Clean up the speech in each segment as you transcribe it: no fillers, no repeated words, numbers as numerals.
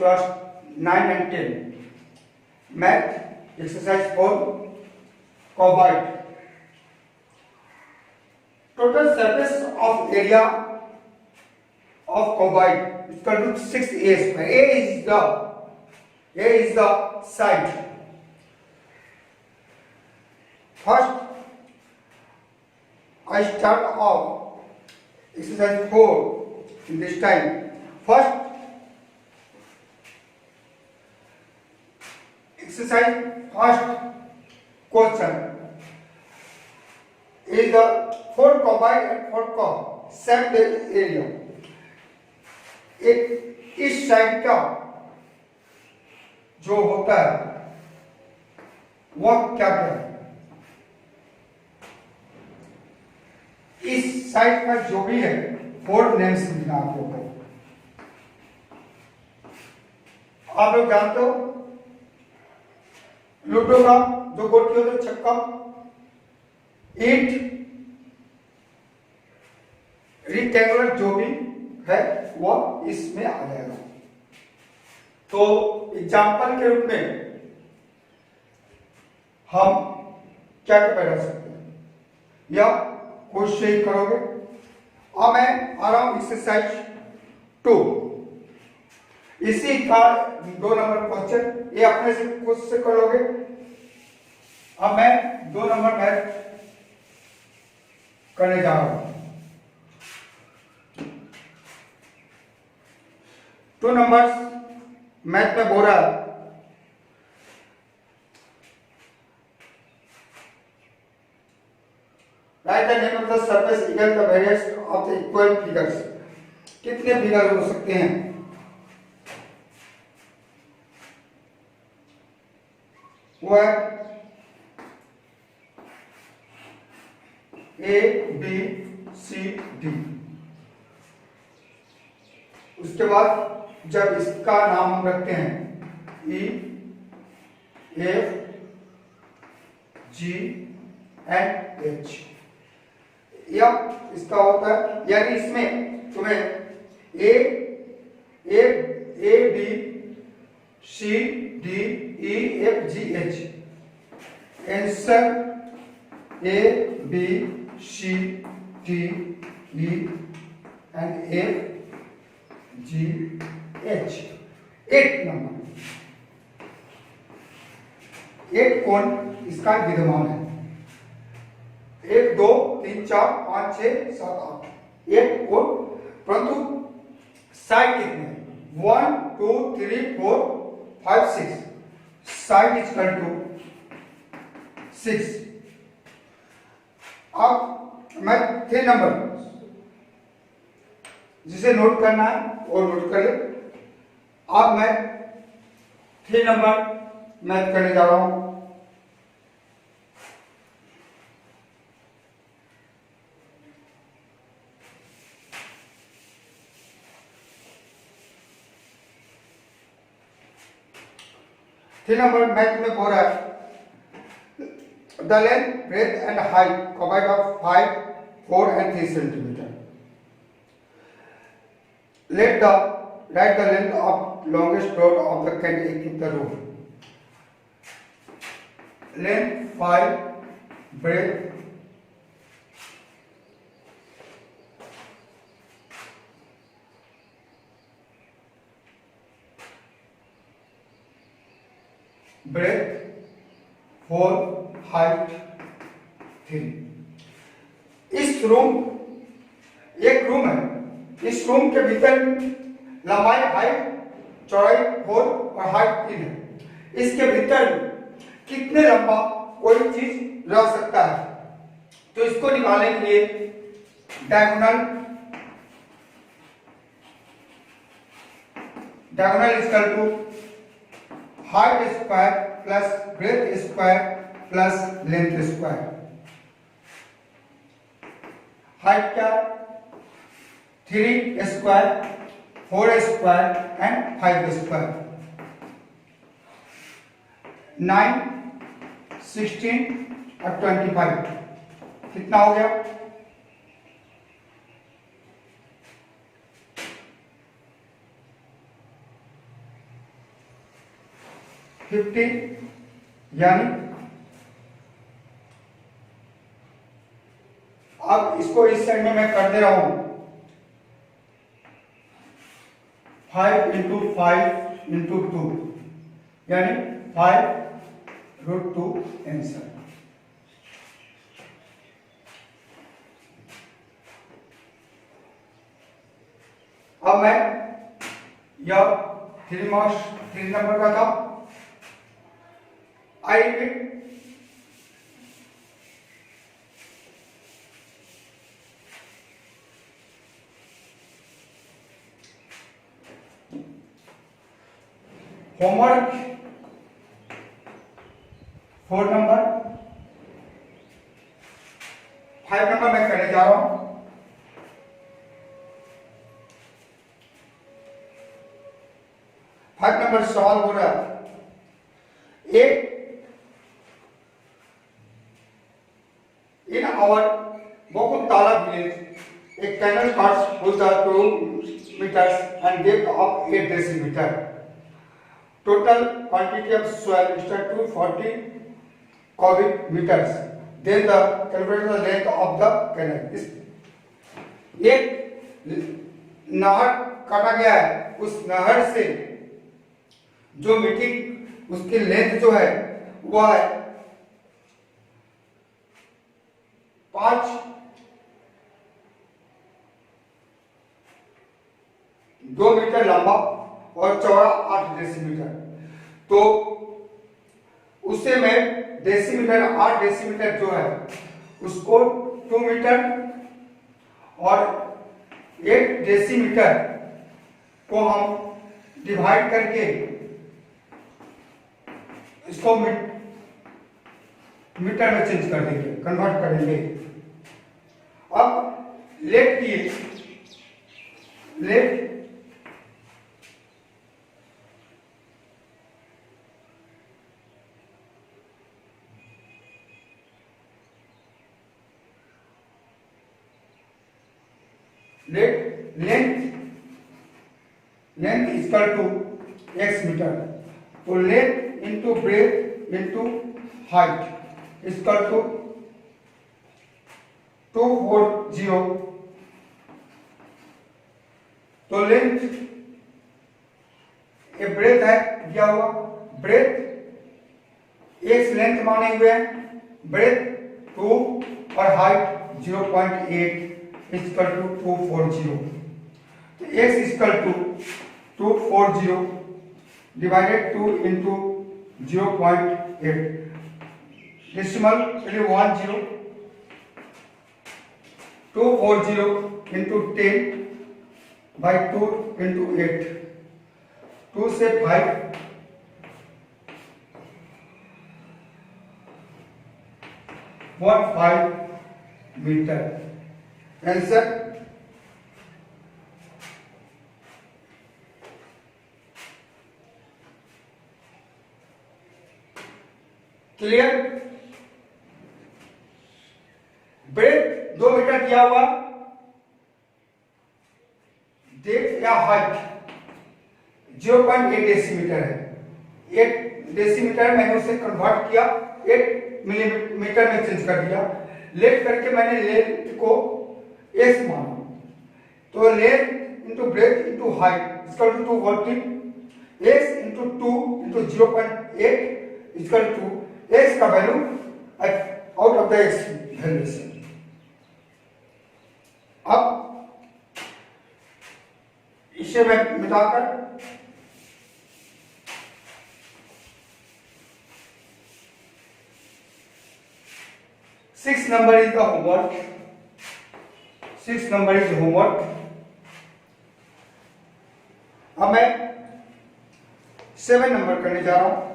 Class 9 and 10. Math exercise 4, cuboid. Total surface of area of cuboid is equal to 6a square. A is the side. First, I start off exercise 4 in this time. First, exercise first question is the 4 cuboid and 4 cub. Set the area. इस side का जो होता है वह क्या क्या है? इस साइड का जो भी है 4 नेम्स लिखना आप लोग को। आप लोग जानते हो लूडो का जो गोटी होता है छक्का, ईंट, रिक्टेंगुलर जो भी है वह इसमें आ जाएगा। तो एग्जाम्पल के रूप में हम क्या क्या बता सकते हैं या खुद से ही करोगे। अब मैं आ रहा हूं एक्सरसाइज 2। इसी का 2 नंबर क्वेश्चन ये अपने से खुद से करोगे। अब मैं 2 नंबर मैथ करने जा रहा हूं। 2 नंबर्स मैथ में बोल रहा है right the name of the surface equal the various of the equal figures. कितने फिगर हो सकते हैं? वो है A, B, C, D। उसके बाद जब इसका नाम हम रखते हैं E, F, G and H, या इसका होता है यानी इसमें तुम्हें A, B, C, D, E, F, G, H। Answer A, B, C, D, E and F, G, H। 8 number, 8 कोण इसका विद्यमान है। 1 2 3 4 5 6 7 8 8 कोण, परंतु साइड कितने? 1 2 3 4 5 6। Side is equal to 6। अब मैं 3 नंबर जिसे नोट करना है वो नोट कर ले। अब मैं 3 नंबर मैथ करने जा रहा हूं। तीन नंबर मैथ में बोल रहा है the length breadth and height covered of 5 4 and 3 centimetre. Let the write the length of longest rod of the can keep the rod. Length 5, breadth 4, height 3। इस रूम एक रूम है, इस रूम के भीतर लंबाई हाइट चौड़ाई 4 और हाइट 3 है। इसके भीतर कितने लंबा कोई चीज रह सकता है? तो इसको निकालने के लिए diagonal is equal to height square plus breadth square plus length square. Height क्या? 3 स्क्वायर 4 स्क्वायर एंड 5 स्क्वायर। 9 16 और 25 कितना हो गया? 50 यानी अब इसको इस साइड में मैं कर दे रहा हूं 5 इंटू 5 इंटू 2 यानी 5√2 आंसर। अब मैं यह 3 मार्क्स 3 नंबर का था। I repeat, homework 4 number 5 number मैं करने जा रहा हूं। 5 नंबर सवाल हो रहा है एक in our Bokutala village, a canal cuts through the 2 meters and depth of 8 decimeter. Total quantity of soil is 240 cubic meters. Then the calculate the length of the canal. एक नहर काटा गया है, उस नहर से जो मिट्टी उसकी लेंथ जो है वह है 2 मीटर लंबा और चौड़ा 8 डेसीमीटर। तो उससे मैं डेसीमीटर 8 डेसीमीटर जो है उसको 2 मीटर और 8 डेसीमीटर को हम डिवाइड करके इसको मीटर में चेंज कर देंगे, कन्वर्ट करेंगे। अब लेट किए, let length equal to x metre. तो length into breadth into height equal to 240। तो लेंथ ये ब्रेथ है दिया हुआ, ब्रेथ x लेंथ माने हुए हैं, ब्रेथ 2 और हाइट 0.8 इक्वल टू 240। तो x equal to 240 divided 2 into 0.8 decimal 10 240 into 10 by 2 into 8 2 से 5 15 metre answer. Clear? Breadth 2 metre दिया हुआ, डेप्थ या हाइट 0.8 डेसीमीटर है। 8 डेसीमीटर मैंने उसे कन्वर्ट किया, 8 मिलीमीटर में चेंज कर दिया। लेट करके मैंने लेंथ को s माना। तो length into breadth into height equal to 240, s into 2 into 0.8 equal to x का value out of the x value से। अब इसे मैं मिटाकर six number is the homework. 6 number is homework. अब मैं 7 नंबर करने जा रहा हूं।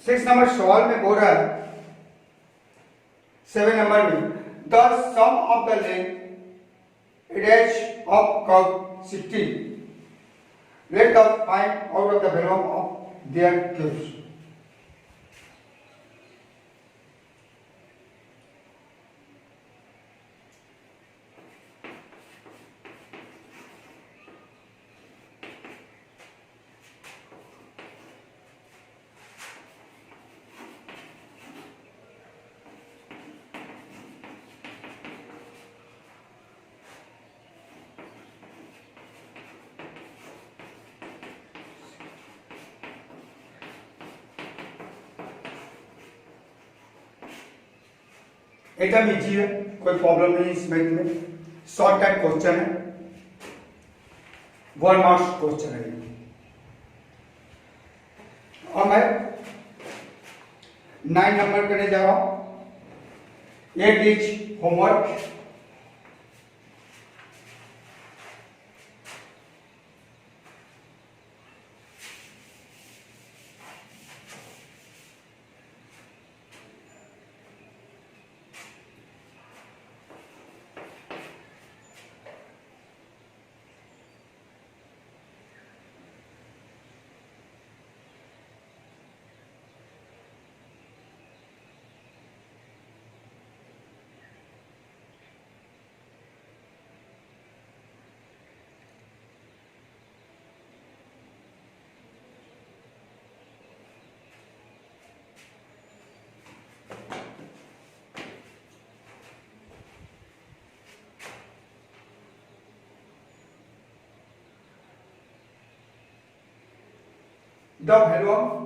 सिक्स नंबर सवाल में बोल रहा है 7 नंबर में the sum of the length dash of curve 60 Let us find out of the value of their cubes. एकदम इजी है, कोई प्रॉब्लम नहीं इस मैथ में, शॉर्टकट क्वेश्चन है, 1 मार्क्स क्वेश्चन है। और मैं 9 नंबर करने जा रहा हूं। एक is homework. The value of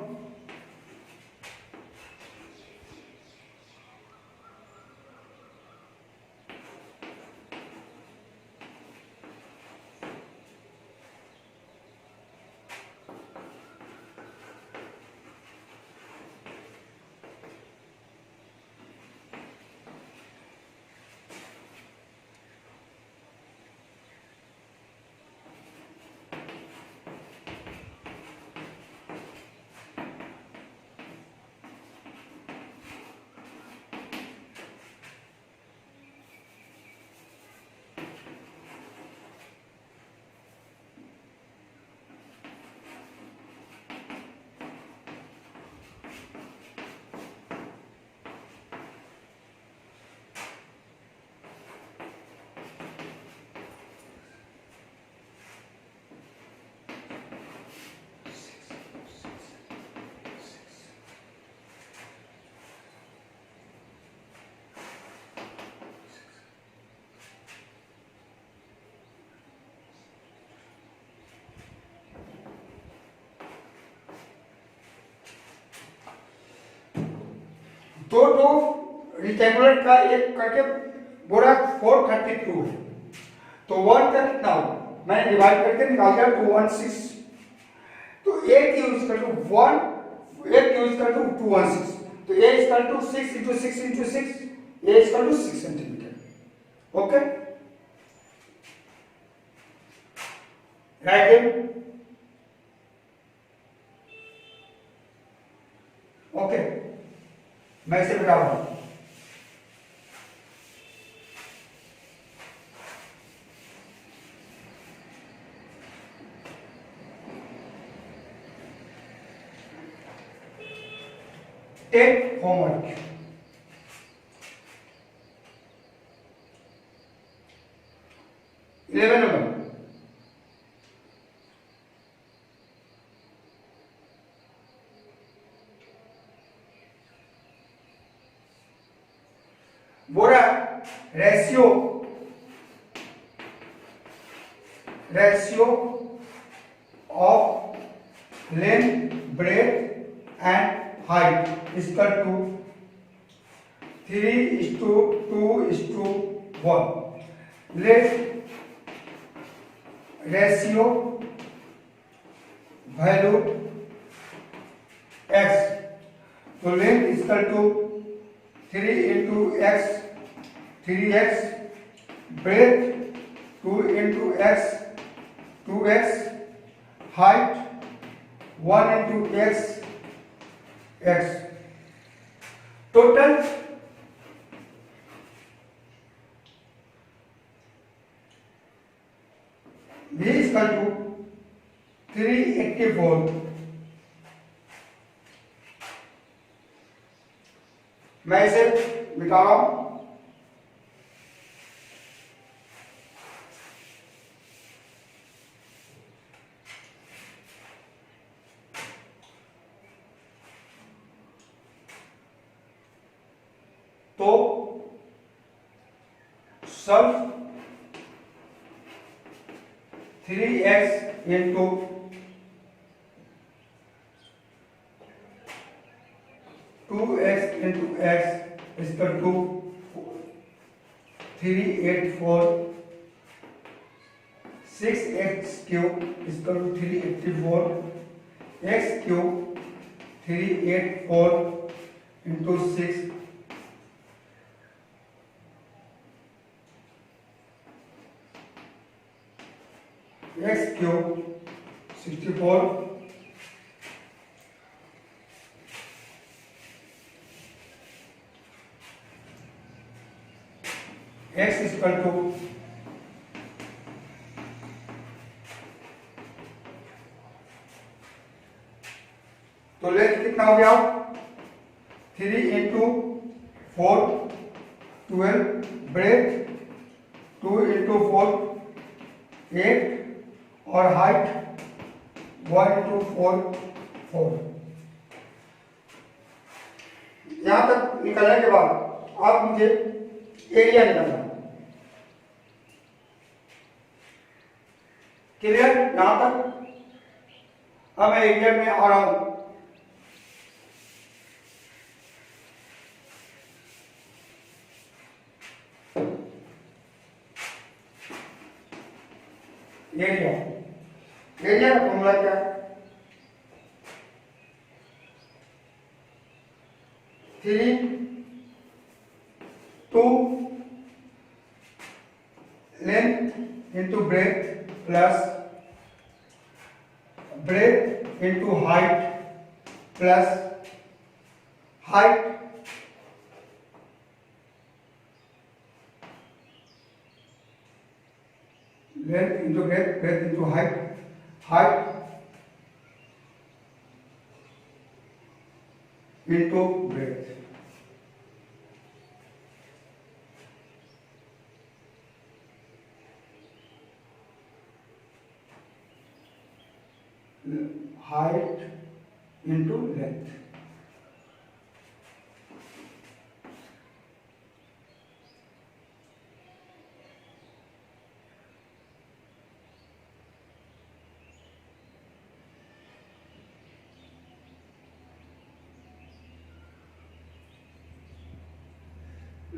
दो रिक्टेंगुलर का एक करके बोला 432 है, तो 1 का कितना होगा, मैंने डिवाइड करके निकाल दिया 216, तो एक यूज कर टू 1, एक यूज कर टू 216, तो a equal to 6 into 6 into 6, a equal to 6 centimetre. Okay, right him. Okay, मैं इसे बता रहा हूं। Take homework. इलेवन नंबर, बोरा ratio of length, breadth and height is equal to 3:2:1. Let ratio value x, so length is equal to 3 into x, 3x, breadth 2 into x, 2x, height 1 into x, x. Total v is equal to 64। मैं इसे मिटा रहा हूं। तो solve 3x into 2x into x equal to 384, 6x cube equal to 384, x cube 384 into 6 x cube 64 x equal to तो length कितना हो गया 3 इंटू 4 12 ब्रेथ 2 इंटू 4 8 और हाइट 1 इंटू 4 4। यहां तक निकलने के बाद अब मुझे एरिया निकालना है। क्लियर यहां तक? अब मैं एरिया में आ रहा हूं। एरिया एरिया का फॉर्मूला क्या है 3 2 length into breath plus breadth into height plus height length into breadth breadth into height height into breadth. Height into length.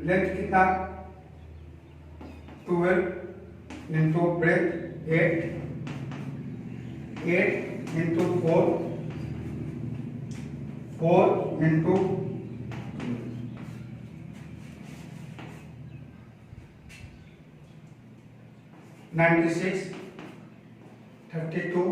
Length कितना 12 into breadth 8 8 into 4 4 into 96 32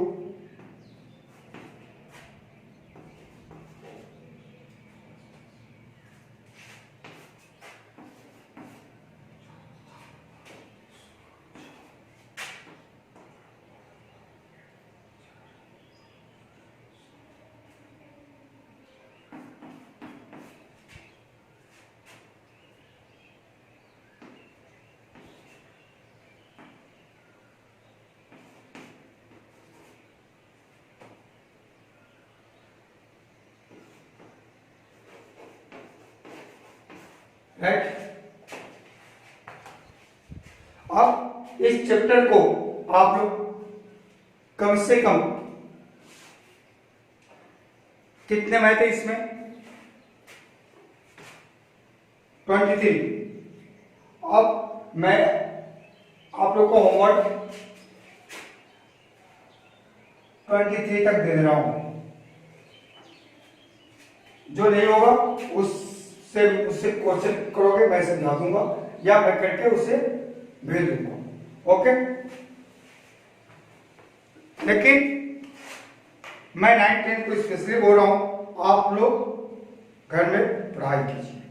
right. अब इस chapter को आप लोग कम से कम कितने में थे इसमें 23। अब मैं आप लोग को होमवर्क 23 तक दे रहा हूं। जो नहीं होगा उससे क्वेश्चन करोगे, मैं समझा दूंगा या मैं करके उसे भेज दूंगा। ओके, लेकिन मैं 9 10 को स्पेशली बोल रहा हूं, आप लोग घर में पढ़ाई कीजिए।